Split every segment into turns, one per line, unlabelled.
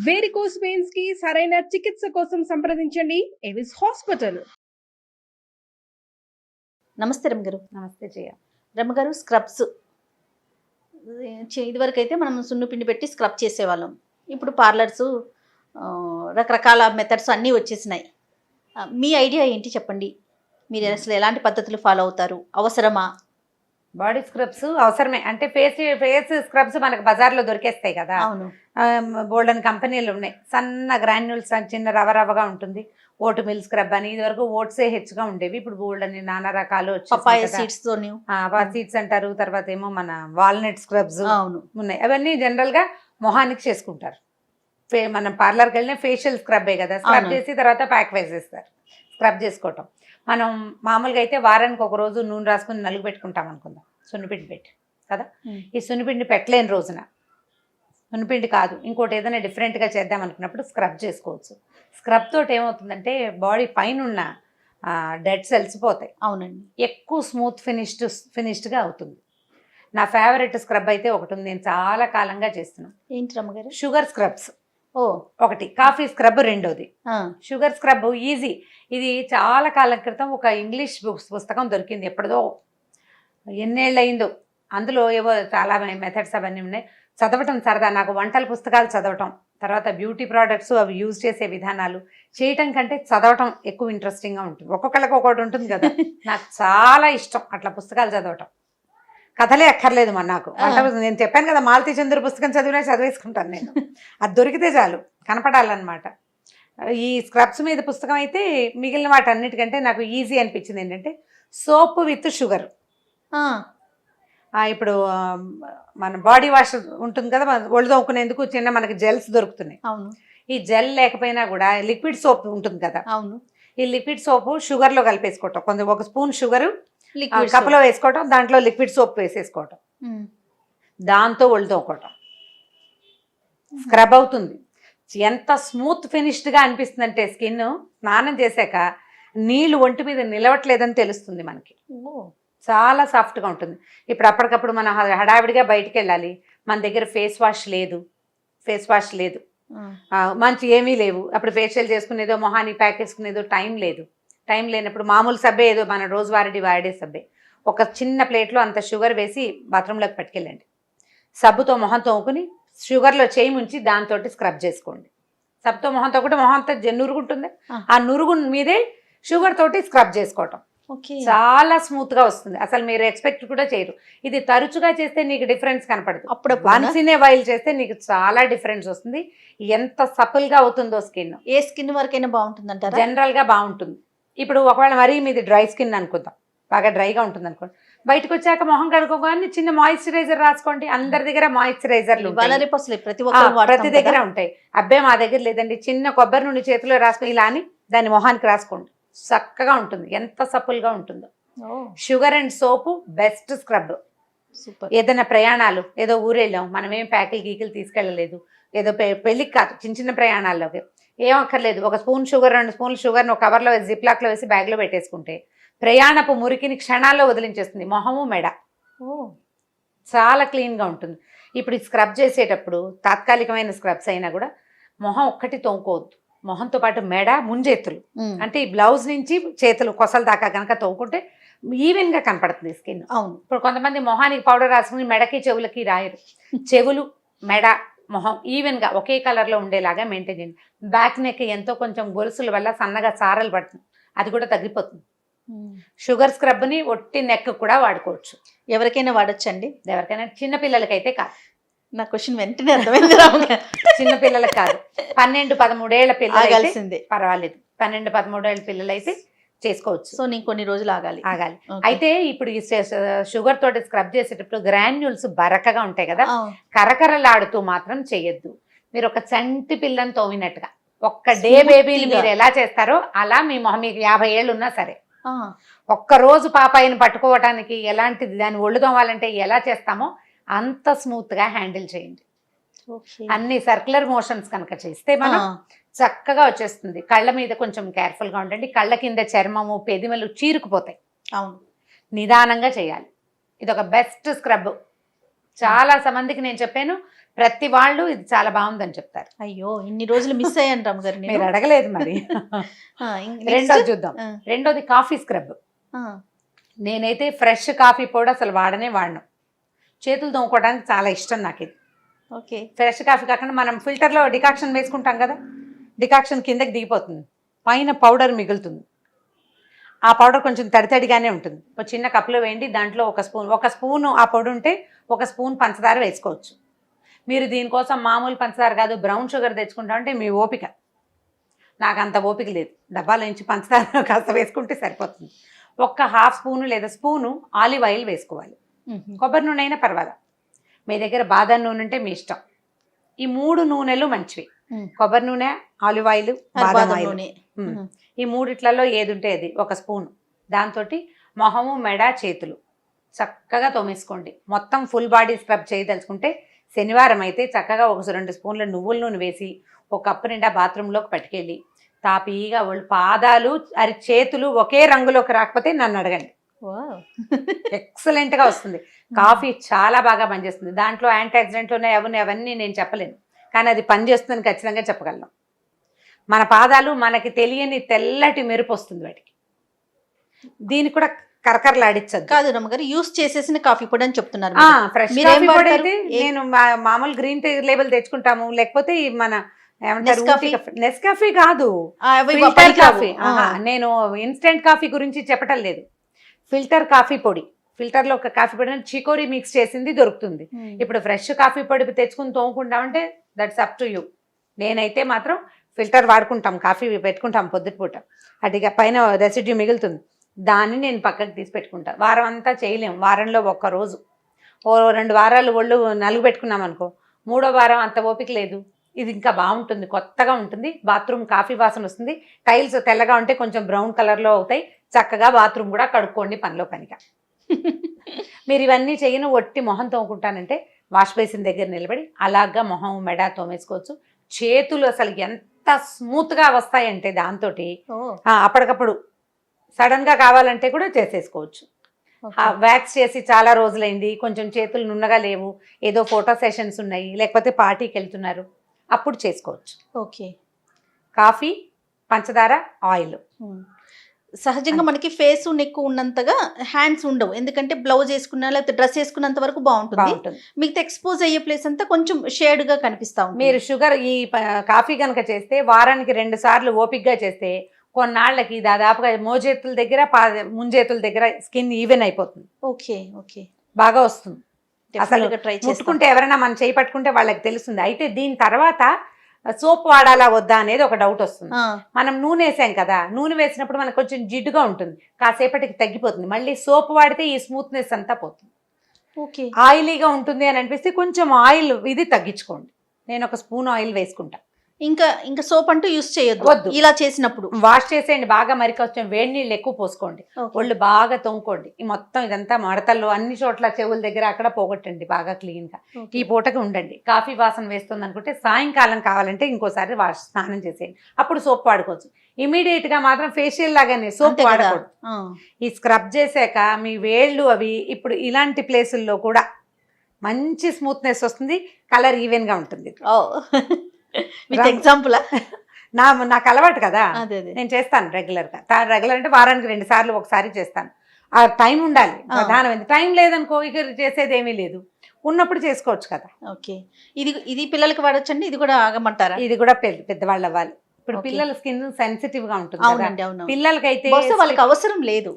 Varicose veins కి సరైన చికిత్స కోసం సంప్రదించండి ఎవిస్ హాస్పిటల్.
నమస్తే రమ్మగారు.
నమస్తే జయ.
రమ్మగారు, స్క్రబ్స్ ఇదివరకు అయితే మనం సున్నుపిండి పెట్టి స్క్రబ్ చేసేవాళ్ళం. ఇప్పుడు పార్లర్స్ రకరకాల మెథడ్స్ అన్నీ వచ్చేసినాయి. మీ ఐడియా ఏంటి చెప్పండి? మీరు అసలు ఎలాంటి పద్ధతులు ఫాలో అవుతారు? అవసరమా?
బాడీ స్క్రబ్స్ అవసరమే. అంటే ఫేస్ స్క్రబ్స్ మనకు బజార్లో దొరికేస్తాయి కదా.
అవును.
బోల్డెన్ కంపెనీలు ఉన్నాయి. సన్న గ్రాన్యూల్స్ చిన్న రవ ఉంటుంది. ఓట్ మిల్ స్క్రబ్ అని, ఇది వరకు ఓట్సే హెచ్చుగా ఉండేవి. ఇప్పుడు బోల్డెన్ నానా రకాలు
పపాయ సీడ్స్
సీడ్స్ అంటారు. తర్వాత ఏమో మన వాల్నట్ స్క్రబ్స్ ఉన్నాయి. అవన్నీ జనరల్ గా మొహానికి చేసుకుంటారు. మనం పార్లర్కి వెళ్ళిన ఫేషియల్ స్క్రబ్బే కదా. స్క్రబ్ చేసి తర్వాత ప్యాక్ వేసేస్తారు. స్క్రబ్ చేసుకోవటం మనం మామూలుగా అయితే వారానికి ఒక రోజు నూనె రాసుకుని నలుగు పెట్టుకుంటాం అనుకుందాం, సున్నిపిండి పెట్టి కదా. ఈ సున్నిపిండి పెట్టలేని రోజున సున్నిపిండి కాదు, ఇంకోటి ఏదైనా డిఫరెంట్గా చేద్దాం అనుకున్నప్పుడు స్క్రబ్ చేసుకోవచ్చు. స్క్రబ్ తోటి ఏమవుతుందంటే బాడీ పైన ఉన్న డెడ్ సెల్స్ పోతాయి.
అవునండి.
ఎక్కువ స్మూత్ ఫినిష్డ్గా అవుతుంది. నా ఫేవరెట్ స్క్రబ్ అయితే ఒకటి ఉంది, నేను చాలా కాలంగా చేస్తున్నాను.
ఏంటి రమ్మగారు?
Sugar scrubs. ఒకటి కాఫీ స్క్రబ్, రెండోది షుగర్ స్క్రబ్. ఈజీ. ఇది చాలా కాలం క్రితం ఒక ఇంగ్లీష్ పుస్తకం దొరికింది, ఎప్పుడో ఎన్నేళ్ళు అయిందో. అందులో ఏవో చాలా మెథడ్స్ అవన్నీ ఉన్నాయి. చదవటం సరదా నాకు. వంటల పుస్తకాలు చదవటం, తర్వాత బ్యూటీ ప్రోడక్ట్స్ అవి యూజ్ చేసే విధానాలు చేయటం కంటే చదవటం ఎక్కువ ఇంట్రెస్టింగ్గా ఉంటుంది. ఒక్కొక్కళ్ళకి ఒక్కొక్కటి ఉంటుంది కదా. నాకు చాలా ఇష్టం అట్లా పుస్తకాలు చదవటం. కథలే అక్కర్లేదు మన నాకు. నేను చెప్పాను కదా, మాలతీ చంద్ర పుస్తకం చదివేసుకుంటాను నేను. అది దొరికితే చాలు, కనపడాలన్నమాట. ఈ స్క్రబ్స్ మీద పుస్తకం అయితే మిగిలిన వాటి అన్నిటికంటే నాకు ఈజీ అనిపించింది ఏంటంటే సోప్ విత్ షుగర్. ఇప్పుడు మన బాడీ వాష్ ఉంటుంది కదా, ఒళ్ళు తోముకునేందుకు చిన్న మనకి జెల్స్ దొరుకుతున్నాయి.
అవును.
ఈ జెల్ లేకపోయినా కూడా లిక్విడ్ సోప్ ఉంటుంది కదా.
అవును.
ఈ లిక్విడ్ సోపు షుగర్లో కలిపేసుకోవటం, కొంచెం ఒక స్పూన్ షుగరు కప్పులో వేసుకోవటం, దాంట్లో లిక్విడ్ సోప్ వేసేసుకోవటం, దాంతో ఒళ్ళు తోముకోవటం. స్క్రబ్ అవుతుంది. ఎంత స్మూత్ ఫినిష్డ్గా అనిపిస్తుంది అంటే స్కిన్ స్నానం చేశాక నీళ్ళు ఒంటి మీద నిలవట్లేదని తెలుస్తుంది మనకి. చాలా సాఫ్ట్గా ఉంటుంది. ఇప్పుడు అప్పటికప్పుడు మనం హడావిడిగా బయటికి వెళ్ళాలి, మన దగ్గర ఫేస్ వాష్ లేదు, మంచి ఏమీ లేవు. అప్పుడు ఫేషియల్ చేసుకునేదో మొహానికి ప్యాక్ వేసుకునేదో టైం లేనప్పుడు మామూలు సబ్బే, ఏదో మన రోజువారీ వాడే సబ్బే, ఒక చిన్న ప్లేట్లో అంత షుగర్ వేసి బాత్రూంలోకి పట్టుకెళ్ళండి. సబ్బుతో మొహం తోముకుని షుగర్లో చేయి ముంచి దాంతో స్క్రబ్ చేసుకోండి. సబ్బుతో మొహంతో కూడా మొహంతో నురుగుంటుంది, ఆ నురుగు మీదే షుగర్ తోటి స్క్రబ్ చేసుకోవటం చాలా స్మూత్గా వస్తుంది. అసలు మీరు ఎక్స్పెక్ట్ కూడా చేయరు. ఇది తరచుగా చేస్తే నీకు డిఫరెన్స్ కనపడదు. అప్పుడు వన్స్ ఇన్ ఏ వైల్ చేస్తే నీకు చాలా డిఫరెన్స్ వస్తుంది. ఎంత సపుల్గా అవుతుందో స్కిన్.
ఏ స్కిన్ వరకైనా బాగుంటుంది అంటారా?
జనరల్గా బాగుంటుంది. ఇప్పుడు ఒకవేళ మరీ మీది డ్రై స్కిన్ అనుకుందాం, బాగా డ్రైగా ఉంటుంది అనుకోండి, బయటకు వచ్చాక మొహం కడుక్కోగానే చిన్న మాయిశ్చరైజర్ రాసుకోండి. అందరి దగ్గర మాయిశ్చరైజర్లు ప్రతి దగ్గర ఉంటాయి. అబ్బే మా దగ్గర లేదండి, చిన్న కొబ్బరి నుండి చేతిలో రాసుకుని ఇలా అని దాన్ని మొహానికి రాసుకోండి, చక్కగా ఉంటుంది. ఎంత సపుల్గా ఉంటుందో. Sugar and soap best scrub. ఏదైనా ప్రయాణాలు, ఏదో ఊరెళ్ళాం, మనమేం ప్యాకిల్ గీకిలు తీసుకెళ్ళలేదు, ఏదో పెళ్ళికి కాదు, చిన్న ప్రయాణాల్లోకి ఏం అక్కర్లేదు, ఒక స్పూన్ షుగర్ 2 స్పూన్లు షుగర్ను ఒక కవర్లో వేసి జిప్లాక్లో వేసి బ్యాగ్లో పెట్టేసుకుంటే ప్రయాణపు మురికిని క్షణాల్లో వదిలించేస్తుంది. మొహము మెడ చాలా క్లీన్గా ఉంటుంది. ఇప్పుడు ఈ స్క్రబ్ చేసేటప్పుడు తాత్కాలికమైన స్క్రబ్స్ అయినా కూడా మొహం ఒక్కటి తోముకోవద్దు. మొహంతో పాటు మెడ, ముంజేతులు, అంటే ఈ బ్లౌజ్ నుంచి చేతులు కొసల దాకా కనుక తోముకుంటే ఈవెన్గా కనపడుతుంది స్కిన్.
అవును.
ఇప్పుడు కొంతమంది మొహానికి పౌడర్ రాసుకుని మెడకి చెవులకి రాయరు. చెవులు, మెడ, మొహం ఈవెన్గా ఒకే కలర్లో ఉండేలాగా మెయింటైన్ చేయండి. బ్యాక్ నెక్ ఎంతో కొంచెం గొలుసుల వల్ల సన్నగా సారలు పడుతుంది, అది కూడా తగ్గిపోతుంది. షుగర్ స్క్రబ్ని ఒట్టి నెక్ కూడా వాడుకోవచ్చు.
ఎవరికైనా వాడచ్చండి?
ఎవరికైనా, చిన్నపిల్లలకైతే కాదు.
నా క్వశ్చన్ వెంటనే అర్థమైంది.
చిన్నపిల్లలకు కాదు, 12-13 ఏళ్ల పిల్లలు పర్వాలేదు. 12-13 ఏళ్ల పిల్లలు అయితే చేసుకోవచ్చు.
సో నేను కొన్ని రోజులు ఆగాలి.
అయితే ఇప్పుడు ఈ షుగర్ తోటి స్క్రబ్ చేసేటప్పుడు గ్రాన్యూల్స్ బరకగా ఉంటాయి కదా, కరకరలాడుతూ మాత్రం చేయొద్దు. మీరు ఒక చంటి పిల్లని తోమినట్టుగా, ఒక్క డే బేబీని మీరు ఎలా చేస్తారో అలా మీ మొహం, మీకు 50 ఏళ్ళు ఉన్నా సరే, ఒక్కరోజు పాపాయిని పట్టుకోవటానికి ఎలాంటిది, దాన్ని ఒళ్ళు తోమాలంటే ఎలా చేస్తామో అంత స్మూత్గా హ్యాండిల్ చేయండి. అన్ని సర్క్యులర్ మోషన్స్ కనుక చేస్తే మనం చక్కగా వచ్చేస్తుంది. కళ్ళ మీద కొంచెం కేర్ఫుల్గా ఉండండి. కళ్ళ కింద చర్మము, పెదిమలు చీరుకుపోతాయి.
అవును.
నిదానంగా చేయాలి. ఇది ఒక బెస్ట్ స్క్రబ్. చాలా మందికి నేను చెప్పాను, ప్రతి వాళ్ళు ఇది చాలా బాగుందని చెప్తారు.
అయ్యో ఇన్ని రోజులు మిస్ అయ్యాను రమ్మగారు
మీరు అడగలేదు మరి. రెండోది చూద్దాం. రెండోది కాఫీ స్క్రబ్. నేనైతే ఫ్రెష్ కాఫీ పౌడర్ అసలు వాడను. చేతులు తోముకోవడానికి చాలా ఇష్టం నాకు ఇది.
ఓకే.
ఫ్రెష్ కాఫీ కాకుండా మనం ఫిల్టర్లో డికాక్షన్ వేసుకుంటాం కదా, డికాక్షన్ కిందకి దిగిపోతుంది, పైన పౌడర్ మిగులుతుంది. ఆ పౌడర్ కొంచెం తడితడిగానే ఉంటుంది. ఒక చిన్న కప్పులో వేయండి, దాంట్లో ఒక స్పూను ఆ పొడి ఉంటే 1 స్పూన్ పంచదార వేసుకోవచ్చు. మీరు దీనికోసం మామూలు పంచదార కాదు బ్రౌన్ షుగర్ తెచ్చుకుంటామంటే మీ ఓపిక. నాకు అంత ఓపిక లేదు. డబ్బాలో నుంచి పంచదార కాస్త వేసుకుంటే సరిపోతుంది. 1/2 స్పూను లేదా స్పూను ఆలివ్ ఆయిల్ వేసుకోవాలి. కొబ్బరి నూనె అయినా పర్వాలేదు. మీ దగ్గర బాదం నూనె ఉంటే మీ ఇష్టం. ఈ 3 నూనెలు మంచివి. కొబ్బరి నూనె, ఆలివ్ ఆయిల్, బాదం ఆయిల్. ఈ 3 ఏది ఉంటే అది 1 స్పూను. దాంతో మొహము, మెడ, చేతులు చక్కగా తోమేసుకోండి. మొత్తం ఫుల్ బాడీ స్క్రబ్ చేయదలుచుకుంటే శనివారం అయితే చక్కగా 1-2 స్పూన్ల నువ్వుల నూనె వేసి 1 కప్పు నిండా బాత్రూంలోకి పట్టుకెళ్ళి తాపీగా వాళ్ళు పాదాలు చేతులు ఒకే రంగులోకి రాకపోతే నన్ను అడగండి. ఎక్సలెంట్గా వస్తుంది. కాఫీ చాలా బాగా పనిచేస్తుంది. దాంట్లో యాంటీ ఆక్సిడెంట్లు ఉన్నాయి, అవన్నీ నేను చెప్పలేను, కానీ అది పనిచేస్తుందని ఖచ్చితంగా చెప్పగలను. మన పాదాలు మనకి తెలియని తెల్లటి మెరుపు వస్తుంది వాటికి. దీనికి కూడా కరకరలాడించదు
కాదు రమ్మగారు, యూస్ చేసేసిన కాఫీ పొడి అని చెప్తున్నారు.
ఫ్రెష్ కాఫీ పొడి అయితే నేను మామూలు గ్రీన్ టీ లేబుల్ తెచ్చుకుంటాము, లేకపోతే మన ఏమంటారు నెస్కాఫీ కాదు, ఫిల్టర్ కాఫీ. నేను ఇన్స్టెంట్ కాఫీ గురించి చెప్పటం లేదు. ఫిల్టర్ కాఫీ పొడి, ఫిల్టర్లో ఒక కాఫీ పొడి చికోరీ మిక్స్ చేసింది దొరుకుతుంది. ఇప్పుడు ఫ్రెష్ కాఫీ పొడి తెచ్చుకుని తోముకుంటామంటే దట్స్ అప్ టు యూ. నేనైతే మాత్రం ఫిల్టర్ వాడుకుంటాం, కాఫీ పెట్టుకుంటాం పొద్దుటిపూట. అదిగా పైన రెసిడ్యూ మిగులుతుంది, దాన్ని నేను పక్కకు తీసి పెట్టుకుంటా. వారం అంతా చేయలేము, వారంలో 1 రోజు, 2 వారాలు ఒళ్ళు నలుగు పెట్టుకున్నాం అనుకో, 3వ వారం అంత ఓపిక లేదు. ఇది ఇంకా బాగుంటుంది, కొత్తగా ఉంటుంది. బాత్రూమ్ కాఫీ వాసన వస్తుంది. టైల్స్ తెల్లగా ఉంటే కొంచెం బ్రౌన్ కలర్లో అవుతాయి. చక్కగా బాత్రూమ్ కూడా కడుక్కోండి పనిలో పనిగా. మీరు ఇవన్నీ చేయను, ఒట్టి మొహం తోముకుంటానంటే వాష్ బేసిన్ దగ్గర నిలబడి అలాగా మొహం, మెడ తోమేసుకోవచ్చు. చేతులు అసలు ఎంత స్మూత్గా వస్తాయంటే దాంతో అప్పటికప్పుడు సడన్గా కావాలంటే కూడా చేసేసుకోవచ్చు. వ్యాక్స్ చేసి చాలా రోజులైంది, కొంచెం చేతులు నున్నగా లేవు, ఏదో ఫోటో సెషన్స్ ఉన్నాయి, లేకపోతే పార్టీకి వెళ్తున్నారు, అప్పుడు చేసుకోవచ్చు.
ఓకే.
కాఫీ, పంచదార, ఆయిల్.
సహజంగా మనకి ఫేస్ నెక్ ఉన్నంతగా హ్యాండ్స్ ఉండవు, ఎందుకంటే బ్లౌజ్ వేసుకున్నా లేకపోతే డ్రెస్ వేసుకున్నంత వరకు బాగుంటుంది. మిగతా ఎక్స్పోజ్ అయ్యే ప్లేస్ అంతా కొంచెం షేడ్ గా కనిపిస్తా ఉంటుంది.
మీరు షుగర్ ఈ కాఫీ కనుక చేస్తే వారానికి 2 సార్లు ఓపిక్గా చేస్తే కొన్నాళ్ళకి దాదాపుగా మోచేతుల దగ్గర ముంజేతుల దగ్గర స్కిన్ ఈవెన్ అయిపోతుంది.
ఓకే ఓకే,
బాగా వస్తుంది. అసలు
ట్రై
ముట్టుకుంటే ఎవరైనా మనం చేయి పట్టుకుంటే వాళ్ళకి తెలుస్తుంది. అయితే దీని తర్వాత సోప్ వాడాలా వద్దా అనేది ఒక డౌట్ వస్తుంది. మనం నూనె వేసాం కదా, నూనె వేసినప్పుడు మనకు కొంచెం జిడ్డుగా ఉంటుంది, కాసేపటికి తగ్గిపోతుంది. మళ్ళీ సోప్ వాడితే ఈ స్మూత్నెస్ అంతా పోతుంది.
ఓకే.
ఆయిలీగా ఉంటుంది అని అనిపిస్తే కొంచెం ఆయిల్ ఇది తగ్గించుకోండి. నేను 1 స్పూన్ ఆయిల్ వేసుకుంటా.
ఇంకా సోప్ అంటూ యూస్ చేయొద్దు
వద్దు.
ఇలా చేసినప్పుడు
వాష్ చేసేయండి, బాగా మరి కొంచెం వేడి నీళ్ళు ఎక్కువ పోసుకోండి, ఒళ్ళు బాగా తోముకోండి. ఈ మొత్తం ఇదంతా మడతల్లో అన్ని చోట్ల చెవుల దగ్గర అక్కడ పోగొట్టండి బాగా క్లీన్ గా. ఈ పూటకి ఉండండి. కాఫీ వాసన వేస్తుంది అనుకుంటే సాయంకాలం కావాలంటే ఇంకోసారి స్నానం చేసేయండి, అప్పుడు సోప్ వాడుకోవచ్చు. ఇమీడియట్ గా మాత్రం ఫేషియల్ లాగానే సోప్ వాడకూడదు. ఈ స్క్రబ్ చేశాక మీ వేళ్ళు అవి ఇప్పుడు ఇలాంటి ప్లేసుల్లో కూడా మంచి స్మూత్నెస్ వస్తుంది, కలర్ ఈవెన్ గా ఉంటుంది.
ఎగ్జాంపుల్
నాకు అలవాటు కదా, నేను చేస్తాను రెగ్యులర్ అంటే వారానికి 2 సార్లు ఒకసారి చేస్తాను. ఆ టైం ఉండాలి ప్రధానమైంది. టైం లేదనుకో ఇక చేసేది ఏమీ లేదు, ఉన్నప్పుడు చేసుకోవచ్చు కదా.
ఓకే. ఇది పిల్లలకి వాడొచ్చండి, ఇది కూడా ఆగమంటారా?
ఇది కూడా పెద్దవాళ్ళు అవ్వాలి. ఇప్పుడు పిల్లల స్కిన్ సెన్సిటివ్ గా ఉంటుంది కదా, పిల్లలకైతే
వాళ్ళకి అవసరం లేదు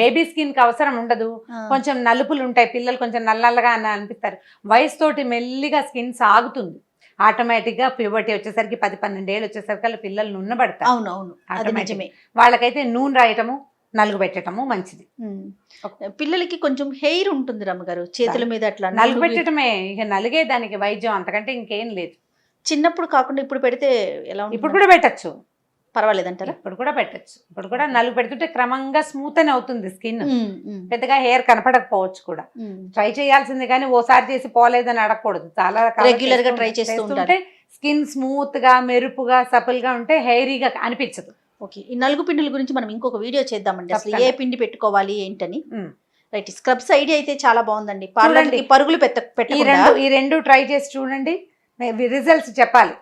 బేబీ స్కిన్ కి అవసరం ఉండదు. కొంచెం నలుపులు ఉంటాయి, పిల్లలు కొంచెం నల్లగా అనిపిస్తారు. వయసుతోటి మెల్లిగా స్కిన్ సాగుతుంది. ఆటోమేటిక్ గా ప్యూబర్టీ వచ్చేసరికి 10-12 ఏళ్ళు వచ్చేసరికి పిల్లలు నున్నబడతారు.
అవునవును,
వాళ్ళకైతే నూనె రాయటము, నలుగు పెట్టడము మంచిది.
పిల్లలకి కొంచెం హెయిర్ ఉంటుంది రమ్మగారు చేతుల మీద, అట్లా
నలుగు పెట్టడమే ఇక నలిగే దానికి వైద్యం, అంతకంటే ఇంకేం లేదు.
చిన్నప్పుడు కాకుండా ఇప్పుడు పెడితే ఎలా?
ఇప్పుడు కూడా పెట్టచ్చు,
పర్వాలేదంటారా?
ఇప్పుడు కూడా పెట్టచ్చు. ఇప్పుడు కూడా నలుగు పెడుతుంటే క్రమంగా స్మూత్ అని అవుతుంది స్కిన్. పెద్దగా హెయిర్ కనపడకపోవచ్చు కూడా. ట్రై చేయాల్సింది కానీ ఓసారి చేసి పోలేదని అడగకూడదు. చాలా
రెగ్యులర్ గా ట్రై చేస్తుంటే
స్కిన్ స్మూత్ గా, మెరుపుగా, సపుల్ గా ఉంటే హెయిరీగా అనిపించదు.
ఓకే. ఈ నలుగు పిండిల గురించి మనం ఇంకొక వీడియో చేద్దామండి, అసలు ఏ పిండి పెట్టుకోవాలి ఏంటని. రైట్, స్క్రబ్స్ ఐడియా అయితే చాలా బాగుందండి. పార్లర్ కి పరుగులు
ఈ రెండు ట్రై చేసి చూడండి, రిజల్ట్స్ చెప్పాలి.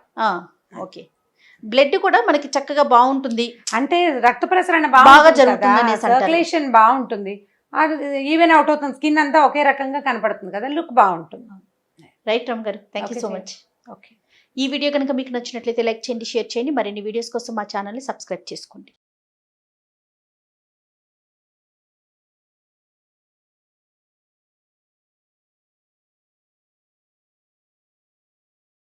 ఓకే, బ్లడ్ కూడా మనకి చక్కగా బాగుంటుంది,
అంటే రక్త ప్రసరణ
బాగా జరుగుతుంది,
సర్క్యులేషన్ బాగుంటుంది, ఈవెన్ అవుట్ అవుతుంది, స్కిన్ అంతా ఒకే రకంగా కనపడుతుంది కదా, లుక్ బాగుంటుంది.
రైట్ రమ్ గారు, thank you so much.
Okay,
ఈ వీడియో కనుక మీకు నచ్చినట్లయితే లైక్ చేయండి, షేర్ చేయండి. మరిన్ని వీడియోస్ కోసం మా ఛానల్ని సబ్స్క్రైబ్ చేసుకోండి.